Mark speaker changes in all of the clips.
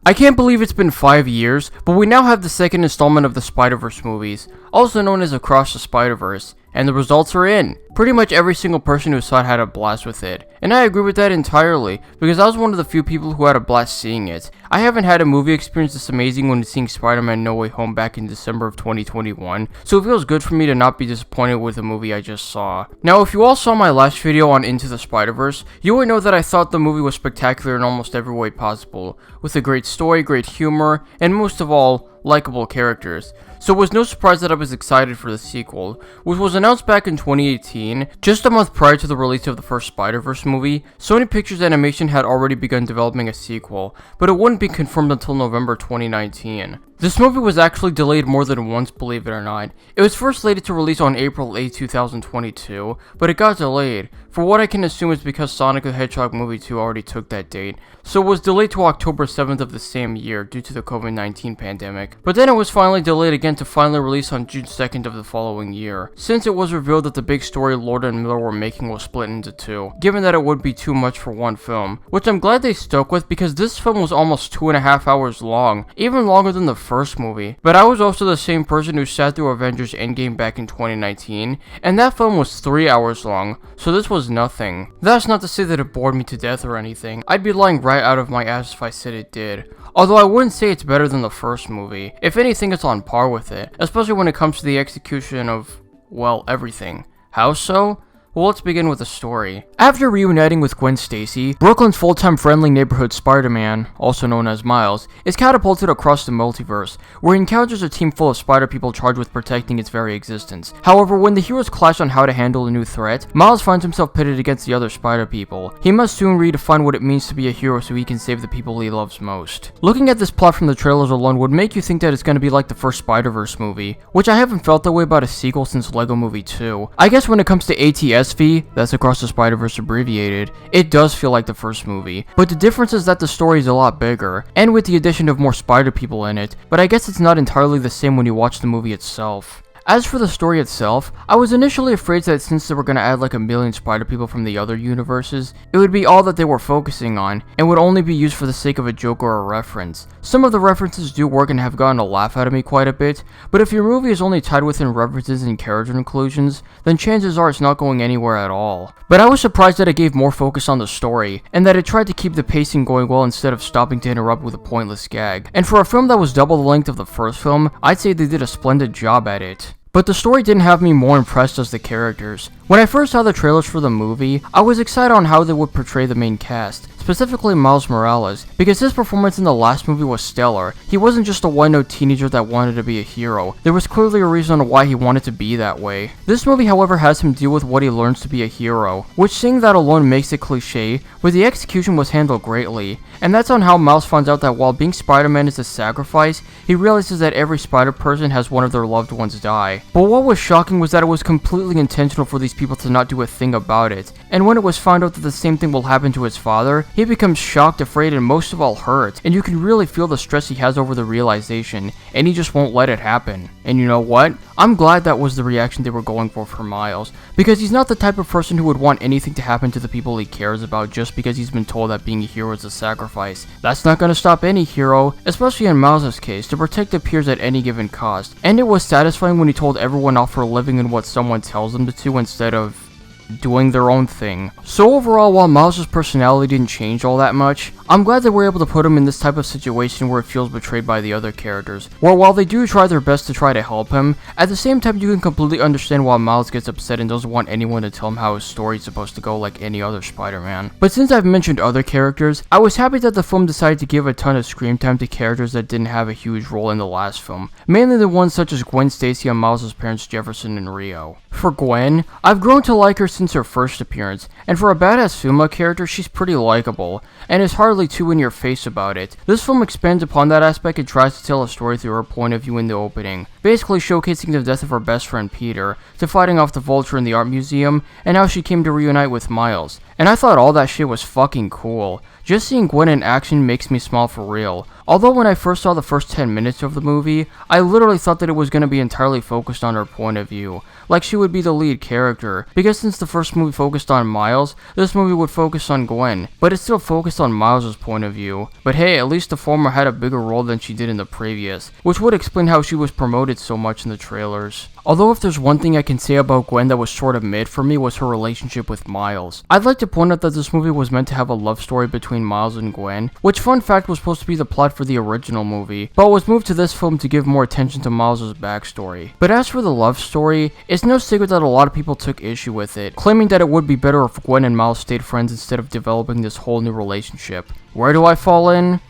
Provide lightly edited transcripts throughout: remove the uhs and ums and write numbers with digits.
Speaker 1: I can't believe it's been 5 years, but we now have the second installment of the Spider-Verse movies, also known as Across the Spider-Verse, and the results are in. Pretty much every single person who saw it had a blast with it, and I agree with that entirely, because I was one of the few people who had a blast seeing it. I haven't had a movie experience this amazing when seeing Spider-Man No Way Home back in December of 2021, so it feels good for me to not be disappointed with the movie I just saw. Now, if you all saw my last video on Into the Spider-Verse, you would know that I thought the movie was spectacular in almost every way possible, with a great story, great humor, and most of all, likable characters. So it was no surprise that I was excited for the sequel, which was announced back in 2018, just a month prior to the release of the first Spider-Verse movie. Sony Pictures Animation had already begun developing a sequel, but it wouldn't be confirmed until November 2019. This movie was actually delayed more than once, believe it or not. It was first slated to release on April 8, 2022, but it got delayed. For what I can assume is because Sonic the Hedgehog Movie 2 already took that date, so it was delayed to October 7th of the same year due to the COVID-19 pandemic. But then it was finally delayed again to finally release on June 2nd of the following year, since it was revealed that the big story Lord and Miller were making was split into two, given that it would be too much for one film, which I'm glad they stuck with because this film was almost 2.5 hours long, even longer than the first movie. But I was also the same person who sat through Avengers Endgame back in 2019, and that film was 3 hours long, so this was nothing. That's not to say that it bored me to death or anything. I'd be lying right out of my ass if I said it did. Although I wouldn't say it's better than the first movie. If anything, it's on par with it, especially when it comes to the execution of, well, everything. How so? Well, let's begin with the story. After reuniting with Gwen Stacy, Brooklyn's full-time friendly neighborhood Spider-Man, also known as Miles, is catapulted across the multiverse, where he encounters a team full of spider people charged with protecting its very existence. However, when the heroes clash on how to handle a new threat, Miles finds himself pitted against the other spider people. He must soon redefine what it means to be a hero so he can save the people he loves most. Looking at this plot from the trailers alone would make you think that it's going to be like the first Spider-Verse movie, which I haven't felt that way about a sequel since Lego Movie 2. I guess when it comes to ATSV, that's Across the Spider-Verse abbreviated, it does feel like the first movie, but the difference is that the story is a lot bigger, and with the addition of more spider people in it, but I guess it's not entirely the same when you watch the movie itself. As for the story itself, I was initially afraid that since they were going to add like a million spider people from the other universes, it would be all that they were focusing on, and would only be used for the sake of a joke or a reference. Some of the references do work and have gotten a laugh out of me quite a bit, but if your movie is only tied within references and character inclusions, then chances are it's not going anywhere at all. But I was surprised that it gave more focus on the story, and that it tried to keep the pacing going well instead of stopping to interrupt with a pointless gag. And for a film that was double the length of the first film, I'd say they did a splendid job at it. But the story didn't have me more impressed as the characters. When I first saw the trailers for the movie, I was excited on how they would portray the main cast, specifically Miles Morales, because his performance in the last movie was stellar. He wasn't just a one-note teenager that wanted to be a hero. There was clearly a reason why he wanted to be that way. This movie, however, has him deal with what he learns to be a hero, which saying that alone makes it cliche, but the execution was handled greatly. And that's on how Miles finds out that while being Spider-Man is a sacrifice, he realizes that every spider person has one of their loved ones die. But what was shocking was that it was completely intentional for these people to not do a thing about it, and when it was found out that the same thing will happen to his father, he becomes shocked, afraid, and most of all hurt, and you can really feel the stress he has over the realization, and he just won't let it happen. And you know what? I'm glad that was the reaction they were going for Miles, because he's not the type of person who would want anything to happen to the people he cares about just because he's been told that being a hero is a sacrifice. That's not gonna stop any hero, especially in Miles' case, to protect the peers at any given cost. And it was satisfying when he told everyone off for living in what someone tells them to instead of doing their own thing. So overall, while Miles' personality didn't change all that much, I'm glad they were able to put him in this type of situation where it feels betrayed by the other characters, where while they do try their best to try to help him, at the same time you can completely understand why Miles gets upset and doesn't want anyone to tell him how his story is supposed to go like any other Spider-Man. But since I've mentioned other characters, I was happy that the film decided to give a ton of screen time to characters that didn't have a huge role in the last film, mainly the ones such as Gwen Stacy and Miles' parents Jefferson and Rio. For Gwen, I've grown to like her since her first appearance, and for a badass female character, she's pretty likable, and is hardly too in your face about it. This film expands upon that aspect and tries to tell a story through her point of view in the opening, basically showcasing the death of her best friend Peter, to fighting off the Vulture in the art museum, and how she came to reunite with Miles. And I thought all that shit was fucking cool. just seeing Gwen in action makes me smile for real. Although when I first saw the first 10 minutes of the movie, I literally thought that it was going to be entirely focused on her point of view, like she would be the lead character, because since the first movie focused on Miles, this movie would focus on Gwen, but it still focused on Miles' point of view. But hey, at least the former had a bigger role than she did in the previous, which would explain how she was promoted so much in the trailers. Although if there's one thing I can say about Gwen that was sort of mid for me was her relationship with Miles. I'd like to point out that this movie was meant to have a love story between Miles and Gwen, which fun fact was supposed to be the plot for the original movie, but was moved to this film to give more attention to Miles' backstory. But as for the love story, it's no secret that a lot of people took issue with it, claiming that it would be better if Gwen and Miles stayed friends instead of developing this whole new relationship. Where do I fall in?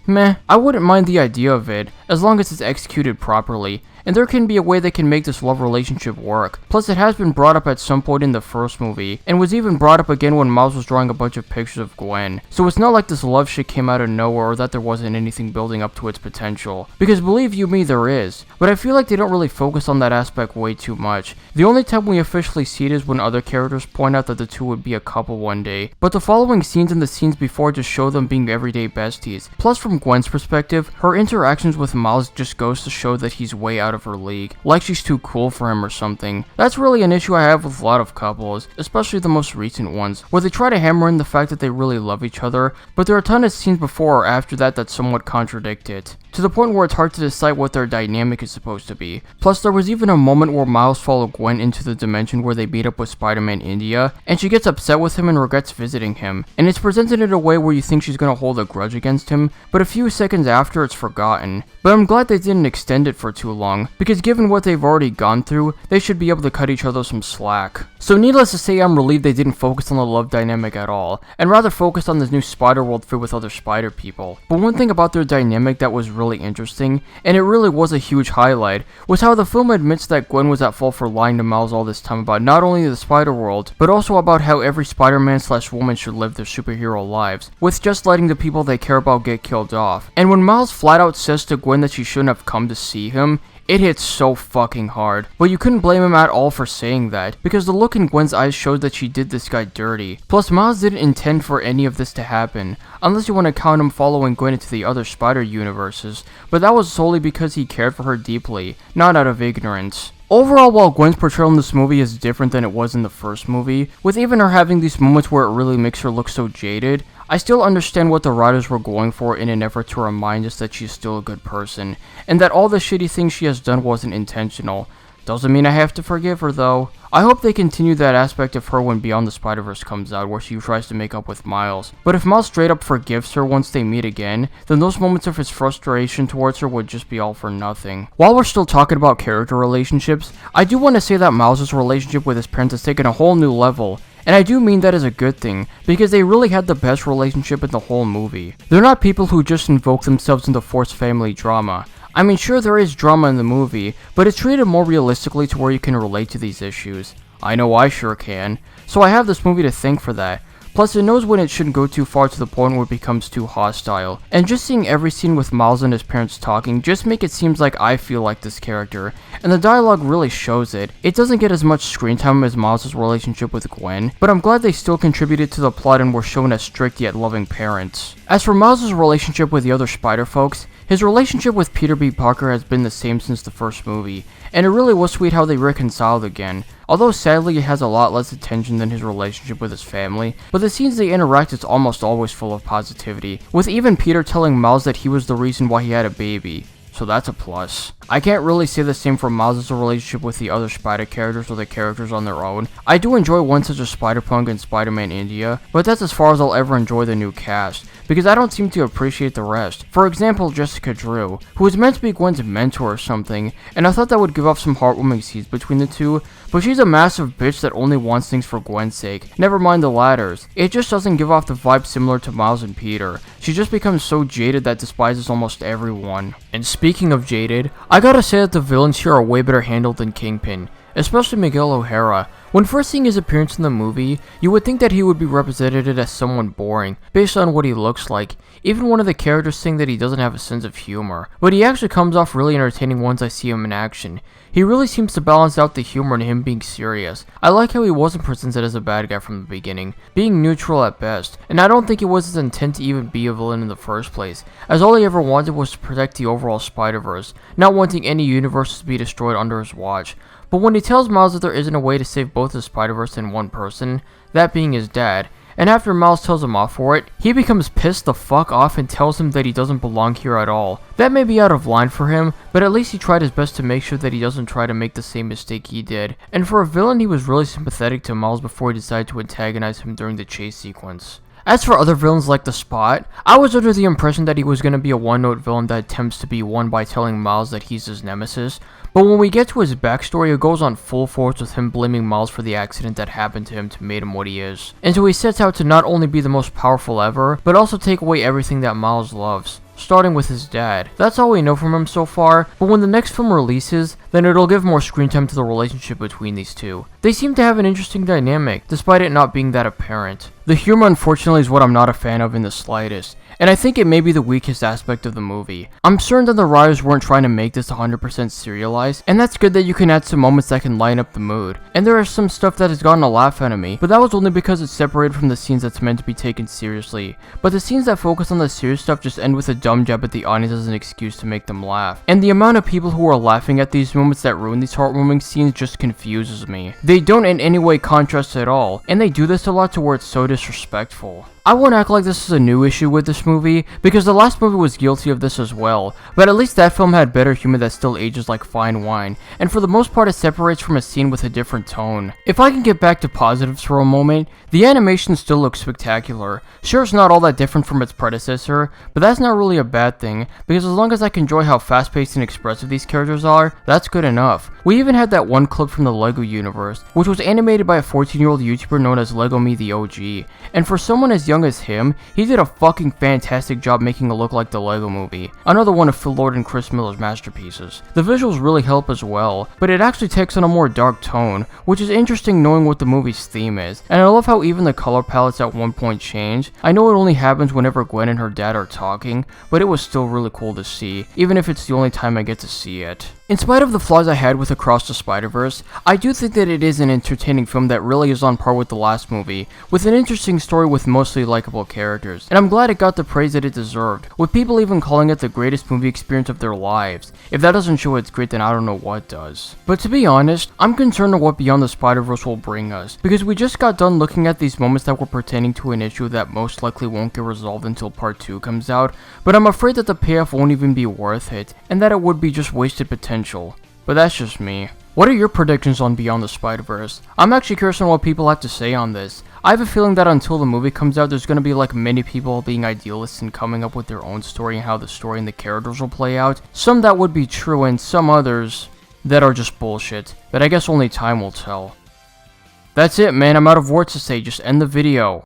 Speaker 1: Meh, I wouldn't mind the idea of it, as long as it's executed properly, and there can be a way they can make this love relationship work. Plus, it has been brought up at some point in the first movie, and was even brought up again when Miles was drawing a bunch of pictures of Gwen. So it's not like this love shit came out of nowhere or that there wasn't anything building up to its potential. Because believe you me, there is. But I feel like they don't really focus on that aspect way too much. The only time we officially see it is when other characters point out that the two would be a couple one day. But the following scenes and the scenes before just show them being everyday besties. Plus, from Gwen's perspective, her interactions with Miles just goes to show that he's way out of her league, like she's too cool for him or something. That's really an issue I have with a lot of couples, especially the most recent ones, where they try to hammer in the fact that they really love each other, but there are a ton of scenes before or after that somewhat contradict it, to the point where it's hard to decide what their dynamic is supposed to be. Plus, there was even a moment where Miles followed Gwen into the dimension where they meet up with Spider-Man India, and she gets upset with him and regrets visiting him, and it's presented in a way where you think she's gonna hold a grudge against him, but a few seconds after it's forgotten. But I'm glad they didn't extend it for too long, because given what they've already gone through, they should be able to cut each other some slack. So needless to say, I'm relieved they didn't focus on the love dynamic at all, and rather focused on this new Spider-World filled with other spider people. But one thing about their dynamic that was really interesting, and it really was a huge highlight, was how the film admits that Gwen was at fault for lying to Miles all this time about not only the Spider-World, but also about how every Spider-Man/woman should live their superhero lives, with just letting the people they care about get killed off. And when Miles flat out says to Gwen that she shouldn't have come to see him, it hits so fucking hard. But you couldn't blame him at all for saying that, because the look in Gwen's eyes showed that she did this guy dirty. Plus, Miles didn't intend for any of this to happen, unless you want to count him following Gwen into the other spider universes, but that was solely because he cared for her deeply, not out of ignorance. Overall, while Gwen's portrayal in this movie is different than it was in the first movie, with even her having these moments where it really makes her look so jaded, I still understand what the writers were going for in an effort to remind us that she's still a good person, and that all the shitty things she has done wasn't intentional. Doesn't mean I have to forgive her though. I hope they continue that aspect of her when Beyond the Spider-Verse comes out, where she tries to make up with Miles. But if Miles straight up forgives her once they meet again, then those moments of his frustration towards her would just be all for nothing. While we're still talking about character relationships, I do want to say that Miles' relationship with his parents has taken a whole new level. And I do mean that as a good thing, because they really had the best relationship in the whole movie. They're not people who just invoke themselves into forced family drama. I mean, sure, there is drama in the movie, but it's treated more realistically to where you can relate to these issues. I know I sure can, so I have this movie to thank for that. Plus, it knows when it shouldn't go too far to the point where it becomes too hostile. And just seeing every scene with Miles and his parents talking just make it seem like I feel like this character, and the dialogue really shows it. It doesn't get as much screen time as Miles' relationship with Gwen, but I'm glad they still contributed to the plot and were shown as strict yet loving parents. As for Miles' relationship with the other spider folks, his relationship with Peter B. Parker has been the same since the first movie, and it really was sweet how they reconciled again. Although sadly it has a lot less attention than his relationship with his family, but the scenes they interact is almost always full of positivity, with even Peter telling Miles that he was the reason why he had a baby. So that's a plus. I can't really say the same for Miles' relationship with the other Spider characters or the characters on their own. I do enjoy one such as Spider-Punk and Spider-Man India, but that's as far as I'll ever enjoy the new cast, because I don't seem to appreciate the rest. For example, Jessica Drew, who was meant to be Gwen's mentor or something, and I thought that would give off some heartwarming scenes between the two, but she's a massive bitch that only wants things for Gwen's sake, never mind the ladders. It just doesn't give off the vibe similar to Miles and Peter. She just becomes so jaded that despises almost everyone. And speaking of jaded, I gotta say that the villains here are way better handled than Kingpin, especially Miguel O'Hara. When first seeing his appearance in the movie, you would think that he would be represented as someone boring, based on what he looks like. Even one of the characters saying that he doesn't have a sense of humor. But he actually comes off really entertaining once I see him in action. He really seems to balance out the humor and him being serious. I like how he wasn't presented as a bad guy from the beginning, being neutral at best, and I don't think it was his intent to even be a villain in the first place, as all he ever wanted was to protect the overall Spider-Verse, not wanting any universes to be destroyed under his watch. But when he tells Miles that there isn't a way to save both the Spider-Verse in one person, that being his dad, and after Miles tells him off for it, he becomes pissed the fuck off and tells him that he doesn't belong here at all. That may be out of line for him, but at least he tried his best to make sure that he doesn't try to make the same mistake he did. And for a villain, he was really sympathetic to Miles before he decided to antagonize him during the chase sequence. As for other villains like the Spot, I was under the impression that he was going to be a one-note villain that attempts to be won by telling Miles that he's his nemesis, but when we get to his backstory, it goes on full force with him blaming Miles for the accident that happened to him to make him what he is. And so he sets out to not only be the most powerful ever, but also take away everything that Miles loves, starting with his dad. That's all we know from him so far, but when the next film releases, then it'll give more screen time to the relationship between these two. They seem to have an interesting dynamic, despite it not being that apparent. The humor unfortunately is what I'm not a fan of in the slightest, and I think it may be the weakest aspect of the movie. I'm certain that the writers weren't trying to make this 100% serialized, and that's good that you can add some moments that can lighten up the mood. And there is some stuff that has gotten a laugh out of me, but that was only because it's separated from the scenes that's meant to be taken seriously. But the scenes that focus on the serious stuff just end with a dumb jab at the audience as an excuse to make them laugh. And the amount of people who are laughing at these moments that ruin these heartwarming scenes just confuses me. They don't in any way contrast at all, and they do this a lot to where it's so disrespectful. I won't act like this is a new issue with this movie, because the last movie was guilty of this as well, but at least that film had better humor that still ages like fine wine, and for the most part it separates from a scene with a different tone. If I can get back to positives for a moment, the animation still looks spectacular. Sure, it's not all that different from its predecessor, but that's not really a bad thing, because as long as I can enjoy how fast-paced and expressive these characters are, that's good enough. We even had that one clip from the LEGO universe, which was animated by a 14-year-old YouTuber known as LEGOme the OG, and for someone as young as him, he did a fucking fantastic job making it look like the LEGO Movie, another one of Phil Lord and Chris Miller's masterpieces. The visuals really help as well, but it actually takes on a more dark tone, which is interesting knowing what the movie's theme is, and I love how even the color palettes at one point change. I know it only happens whenever Gwen and her dad are talking, but it was still really cool to see, even if it's the only time I get to see it. In spite of the flaws I had with Across the Spider-Verse, I do think that it is an entertaining film that really is on par with the last movie, with an interesting story with mostly likable characters, and I'm glad it got the praise that it deserved, with people even calling it the greatest movie experience of their lives. If that doesn't show it's great, then I don't know what does. But to be honest, I'm concerned of what Beyond the Spider-Verse will bring us, because we just got done looking at these moments that were pertaining to an issue that most likely won't get resolved until part 2 comes out, but I'm afraid that the payoff won't even be worth it, and that it would be just wasted potential. But that's just me. What are your predictions on Beyond the Spider-Verse? I'm actually curious on what people have to say on this. I have a feeling that until the movie comes out, there's going to be like many people being idealists and coming up with their own story and how the story and the characters will play out. Some that would be true and some others that are just bullshit. But I guess only time will tell. That's it, man. I'm out of words to say. Just end the video.